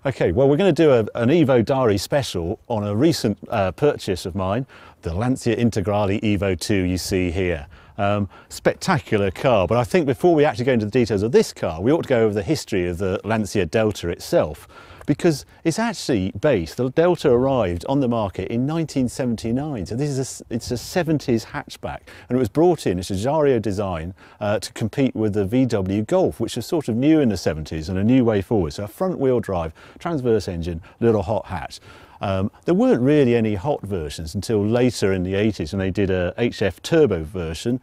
Okay, well, we're going to do an Evo Diary special on a recent purchase of mine, the Lancia Integrale Evo 2 you see here. Spectacular car, but I think before we actually go into the details of this car, we ought to go over the history of the Lancia Delta itself, because it's actually based, the Delta arrived on the market in 1979, so it's a 70s hatchback, and it was brought in, it's a Jario design to compete with the VW Golf, which was sort of new in the 70s and a new way forward. So a front wheel drive, transverse engine, little hot hatch. There weren't really any hot versions until later in the 80s when they did a HF turbo version,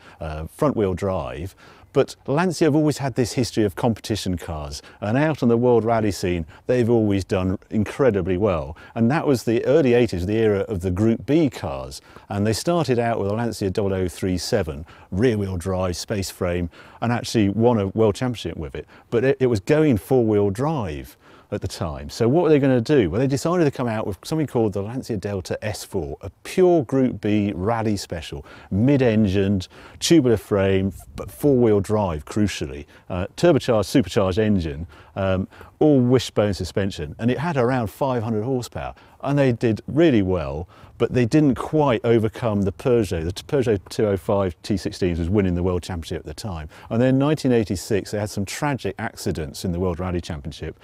front wheel drive. But Lancia have always had this history of competition cars, and out on the world rally scene they've always done incredibly well, and that was the early 80s, the era of the Group B cars, and they started out with a Lancia 0037 rear wheel drive, space frame, and actually won a world championship with it, but it was going four wheel drive at the time. So what were they going to do? Well, they decided to come out with something called the Lancia Delta S4, a pure Group B rally special, mid-engined, tubular frame, but four-wheel drive, crucially, turbocharged, supercharged engine, all wishbone suspension, and it had around 500 horsepower, and they did really well, but they didn't quite overcome the Peugeot. The Peugeot 205 T16s was winning the World Championship at the time. And then in 1986, they had some tragic accidents in the World Rally Championship,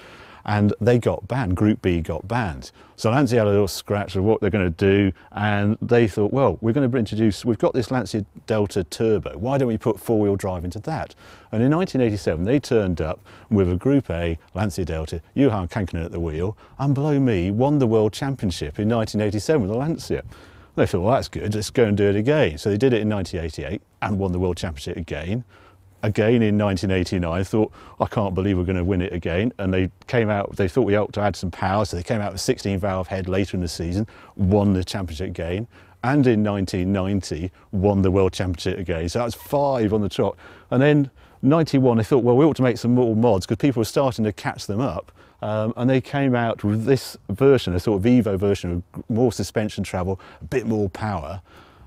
and they got banned, Group B got banned. So Lancia had a little scratch of what they're going to do, and they thought, well, we've got this Lancia Delta Turbo, why don't we put four-wheel drive into that? And in 1987, they turned up with a Group A Lancia Delta, Johan Kankkunen at the wheel, and below me, won the World Championship in 1987 with the Lancia. They thought, well, that's good, let's go and do it again. So they did it in 1988 and won the World Championship again. Again in 1989, thought, I can't believe we're going to win it again. And they came out, they thought we ought to add some power, so they came out with a 16 valve head later in the season, won the championship again. And in 1990, won the World Championship again. So that's 5 on the trot. And then 91, they thought, well, we ought to make some more mods because people were starting to catch them up. And they came out with this version, a sort of Evo version of more suspension travel, a bit more power,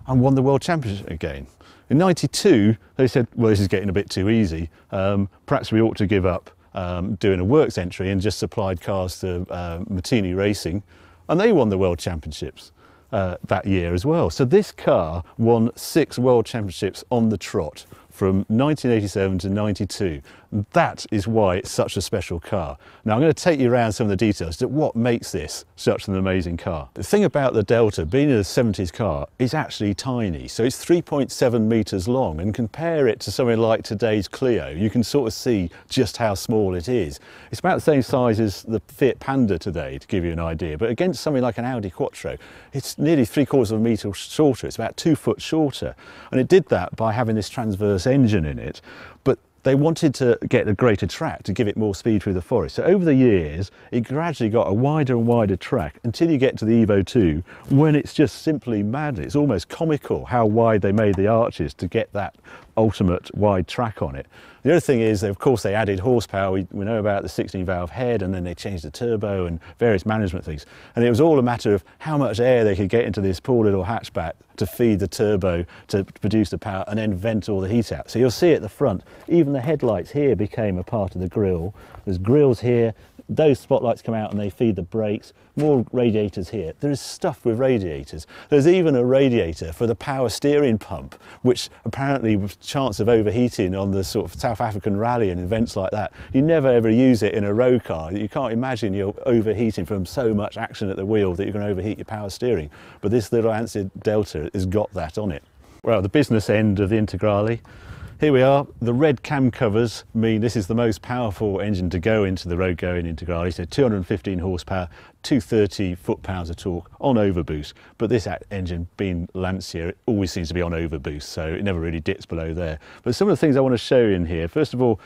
and won the World Championship again. In 92, they said, well, this is getting a bit too easy. Perhaps we ought to give up doing a works entry and just supplied cars to Martini Racing. And they won the World Championships that year as well. So this car won 6 World Championships on the trot from 1987 to 92. That is why it's such a special car. Now I'm going to take you around some of the details to what makes this such an amazing car. The thing about the Delta, being a 70s car, is actually tiny. So it's 3.7 meters long, and compare it to something like today's Clio, you can sort of see just how small it is. It's about the same size as the Fiat Panda today, to give you an idea, but against something like an Audi Quattro, it's nearly 3/4 of a meter shorter. It's about 2 foot shorter, and it did that by having this transverse engine in it. But they wanted to get a greater track to give it more speed through the forest. So over the years, it gradually got a wider and wider track until you get to the Evo 2, when it's just simply mad. It's almost comical how wide they made the arches to get that ultimate wide track on it. The other thing is, of course, they added horsepower. We know about the 16 valve head, and then they changed the turbo and various management things. And it was all a matter of how much air they could get into this poor little hatchback to feed the turbo to produce the power and then vent all the heat out. So you'll see at the front, even the headlights here became a part of the grille. There's grills here. Those spotlights come out and they feed the brakes. More radiators here. There is stuff with radiators. There's even a radiator for the power steering pump, which apparently with chance of overheating on the sort of South African rally and events like that. You never ever use it in a road car. You can't imagine you're overheating from so much action at the wheel that you're going to overheat your power steering. But this little Lancia Delta has got that on it. Well, the business end of the Integrale. Here we are. The red cam covers mean this is the most powerful engine to go into the road-going Integrale. So 215 horsepower, 230 foot-pounds of torque on overboost. But this engine, being Lancia, it always seems to be on overboost, so it never really dips below there. But some of the things I want to show you in here, first of all,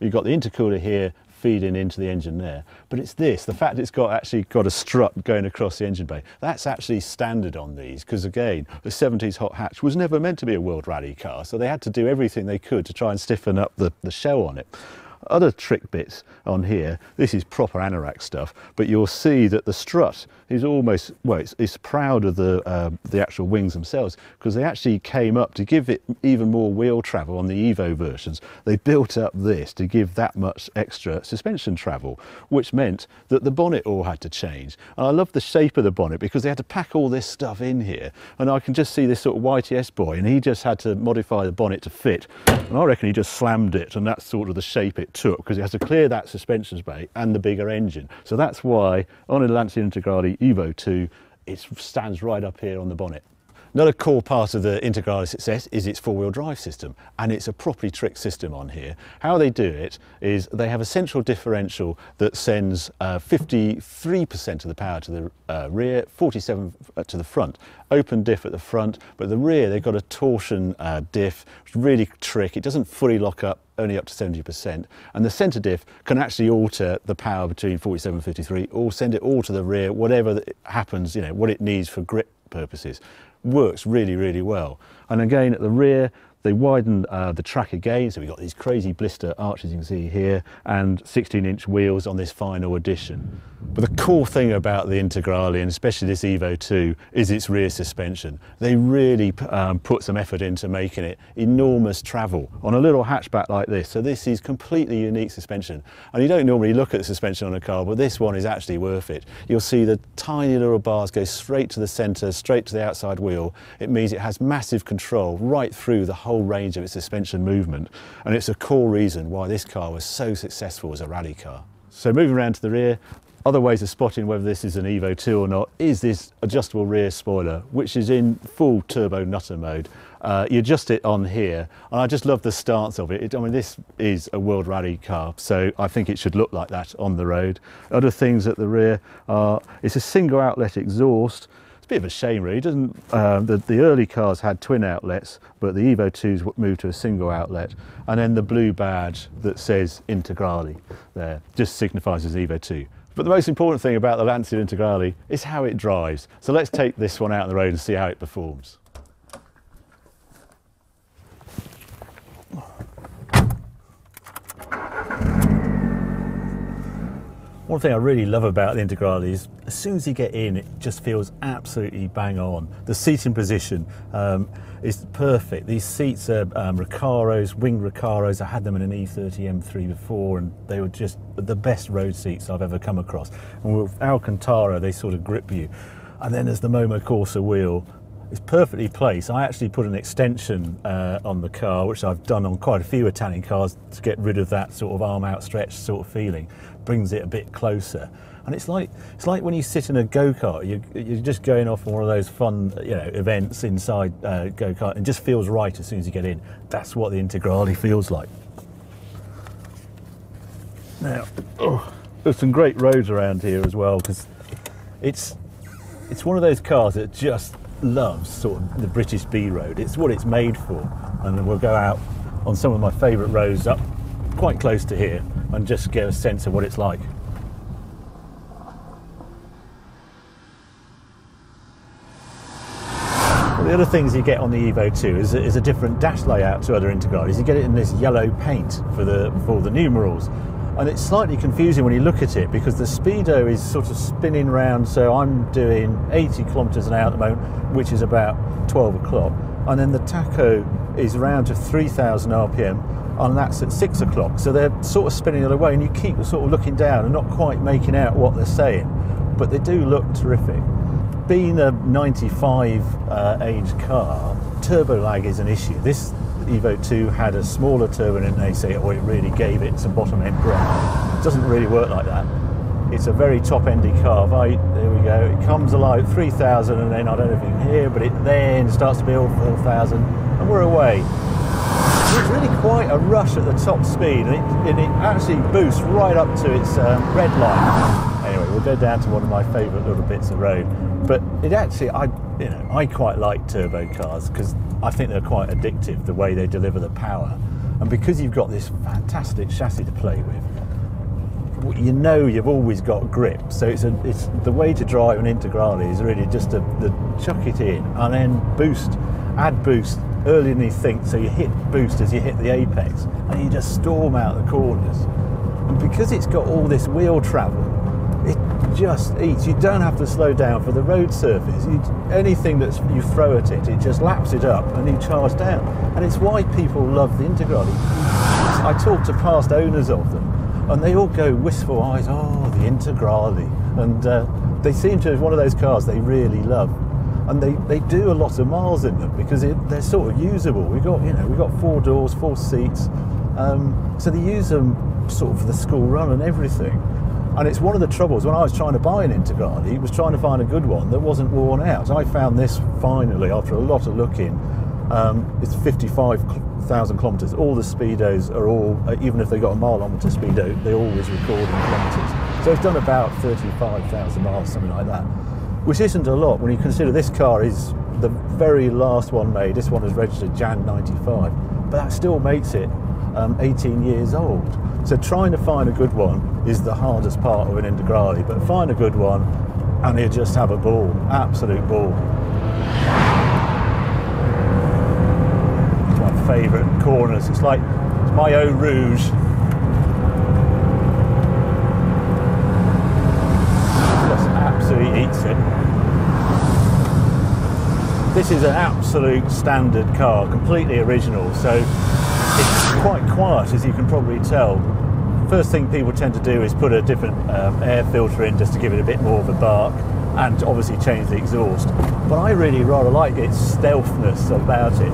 you've got the intercooler here feeding into the engine there, but it's this, the fact it's actually got a strut going across the engine bay, that's actually standard on these, because again, the 70s hot hatch was never meant to be a world rally car, so they had to do everything they could to try and stiffen up the shell on it. Other trick bits on here, this is proper anorak stuff, but you'll see that the strut is almost, well, it's proud of the actual wings themselves, because they actually came up to give it even more wheel travel on the Evo versions. They built up this to give that much extra suspension travel, which meant that the bonnet all had to change. And I love the shape of the bonnet because they had to pack all this stuff in here, and I can just see this sort of YTS boy, and he just had to modify the bonnet to fit, and I reckon he just slammed it, and that's sort of the shape it took, because it has to clear that suspension bay and the bigger engine. So that's why on a Lancia Integrale Evo 2 it stands right up here on the bonnet. Another core part of the Integrale success is its four-wheel drive system, and it's a properly tricked system on here. How they do it is they have a central differential that sends 53% of the power to the rear, 47% to the front. Open diff at the front, but at the rear they've got a torsion diff, which is really trick. It doesn't fully lock up, only up to 70%, and the centre diff can actually alter the power between 47 and 53, or send it all to the rear, whatever happens, you know, what it needs for grip purposes. Works really, really well. And again, at the rear, they widened the track again, so we've got these crazy blister arches you can see here, and 16-inch wheels on this final edition. But the cool thing about the Integrale, and especially this Evo 2, is its rear suspension. They really put some effort into making it enormous travel on a little hatchback like this. So this is completely unique suspension. And you don't normally look at the suspension on a car, but this one is actually worth it. You'll see the tiny little bars go straight to the centre, straight to the outside wheel. It means it has massive control right through the whole range of its suspension movement. And it's a core reason why this car was so successful as a rally car. So moving around to the rear, other ways of spotting whether this is an Evo 2 or not is this adjustable rear spoiler, which is in full turbo nutter mode. You adjust it on here, and I just love the stance of it. I mean, this is a world rally car, so I think it should look like that on the road. Other things at the rear are, it's a single outlet exhaust. It's a bit of a shame really. It doesn't, the early cars had twin outlets, but the Evo 2s moved to a single outlet. And then the blue badge that says Integrale there just signifies as Evo 2. But the most important thing about the Lancia Integrale is how it drives. So let's take this one out on the road and see how it performs. One thing I really love about the Integrale is as soon as you get in, it just feels absolutely bang on. The seating position is perfect. These seats are Recaros, wing Recaros. I had them in an E30 M3 before, and they were just the best road seats I've ever come across. And with Alcantara, they sort of grip you. And then there's the Momo Corsa wheel. It's perfectly placed. I actually put an extension on the car, which I've done on quite a few Italian cars, to get rid of that sort of arm outstretched sort of feeling. Brings it a bit closer. And it's like when you sit in a go-kart, you're just going off on one of those fun, you know, events inside go-kart, and it just feels right as soon as you get in. That's what the Integrale feels like. Now, there's some great roads around here as well, because it's one of those cars that just loves sort of the British B road. It's what it's made for. And then we'll go out on some of my favourite roads up quite close to here and just get a sense of what it's like. Well, the other things you get on the Evo 2 is a different dash layout to other Integrales. You get it in this yellow paint for the numerals. And it's slightly confusing when you look at it, because the speedo is sort of spinning round. So I'm doing 80 kilometers an hour at the moment, which is about 12 o'clock. And then the tacho is around to 3,000 RPM, and that's at 6 o'clock. So they're sort of spinning the other way, and you keep sort of looking down and not quite making out what they're saying, but they do look terrific. Being a 95 age car, turbo lag is an issue. This Evo 2 had a smaller turbo and they say, oh, it really gave it some bottom end grip. It doesn't really work like that. It's a very top-endy car. There we go, it comes alive 3,000, and then I don't know if you can hear, but it then starts to build 4,000, and we're away. It's really quite a rush at the top speed, and it actually boosts right up to its red line. Anyway, we'll go down to one of my favourite little bits of road. But it actually, I quite like turbo cars because I think they're quite addictive, the way they deliver the power. And because you've got this fantastic chassis to play with, you know you've always got grip. So it's the way to drive an Integrale is really just to chuck it in and then add boost earlier than you think, so you hit boost as you hit the apex, and you just storm out the corners. And because it's got all this wheel travel, it just eats. You don't have to slow down for the road surface. Anything that you throw at it, it just laps it up and you charge down. And it's why people love the Integrale. I talk to past owners of them, and they all go wistful eyes, oh, the Integrale. And they seem to have one of those cars they really love. And they do a lot of miles in them because they're sort of usable. We've got 4 doors, 4 seats. So they use them sort of for the school run and everything. And it's one of the troubles when I was trying to buy an Integrale, was trying to find a good one that wasn't worn out. I found this finally after a lot of looking. It's 55,000 kilometres. All the speedos are all, even if they got a mileometer speedo, they always record in kilometres. So it's done about 35,000 miles, something like that, which isn't a lot when you consider this car is the very last one made. This one was registered Jan 95, but that still makes it 18 years old. So trying to find a good one is the hardest part of an Integrale, but find a good one and you just have a ball, absolute ball. It's my favourite corners. It's my own Rouge. Just absolutely eats it. This is an absolute standard car, completely original, so it's quite quiet, as you can probably tell. First thing people tend to do is put a different air filter in just to give it a bit more of a bark, and obviously change the exhaust. But I really rather like its stealthness about it.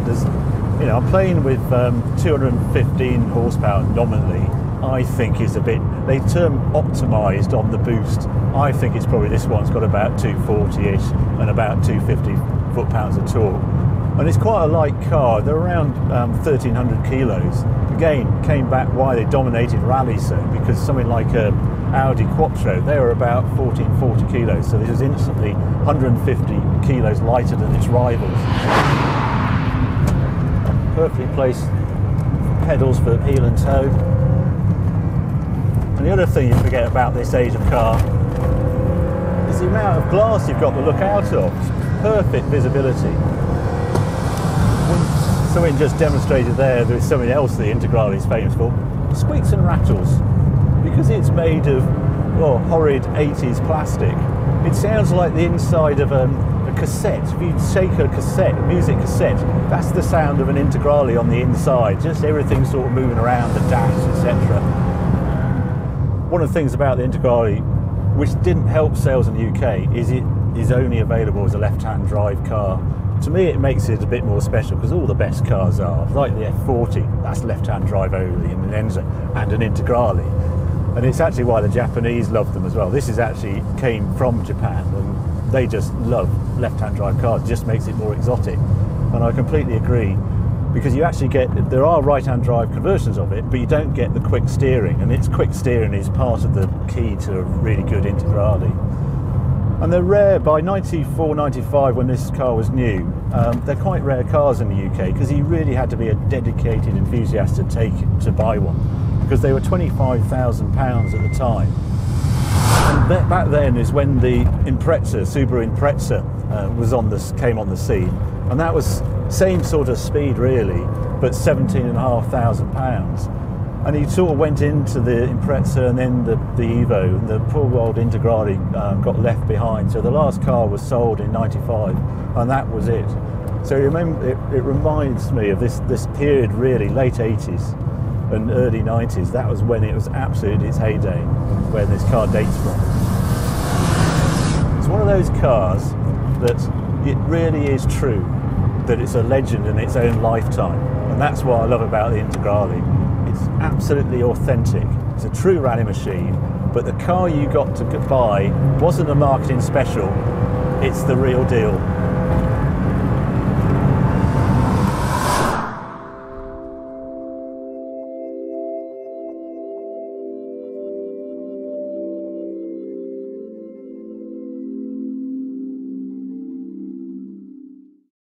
I'm playing with 215 horsepower nominally. I think is a bit, they term optimised on the boost. I think it's probably this one's got about 240-ish and about 250 foot-pounds of torque. And it's quite a light car. They're around 1,300 kilos. Again, came back why they dominated rallies so, because something like a Audi Quattro, they were about 1440 kilos. So this is instantly 150 kilos lighter than its rivals. Perfectly placed pedals for heel and toe. And the other thing you forget about this age of car is the amount of glass you've got to look out of. Perfect visibility. Something just demonstrated there's something else the Integrale is famous for. Squeaks and rattles. Because it's made of horrid 80s plastic, it sounds like the inside of a cassette. If you shake a cassette, a music cassette, that's the sound of an Integrale on the inside. Just everything sort of moving around, the dash, etc. One of the things about the Integrale, which didn't help sales in the UK, is it is only available as a left-hand drive car. To me, it makes it a bit more special because all the best cars are, like the F40, that's left-hand drive only, and an Enzo, and an Integrale. And it's actually why the Japanese love them as well. This is actually came from Japan, and they just love left-hand drive cars. It just makes it more exotic. And I completely agree, because you actually there are right-hand drive conversions of it, but you don't get the quick steering, and its quick steering is part of the key to a really good Integrale. And they're rare. By 94, 95, when this car was new, they're quite rare cars in the UK, because you really had to be a dedicated enthusiast to buy one, because they were £25,000 at the time. And back then is when the Impreza, Subaru Impreza, came on the scene, and that was same sort of speed really, but £17,500. And he sort of went into the Impreza and then the Evo, and the poor old Integrale got left behind. So the last car was sold in 95, and that was it. So it reminds me of this period really, late 80s and early 90s. That was when it was absolutely its heyday, where this car dates from. It's one of those cars that it really is true that it's a legend in its own lifetime, and that's what I love about the Integrale. It's absolutely authentic. It's a true rally machine, but the car you got to buy wasn't a marketing special, it's the real deal.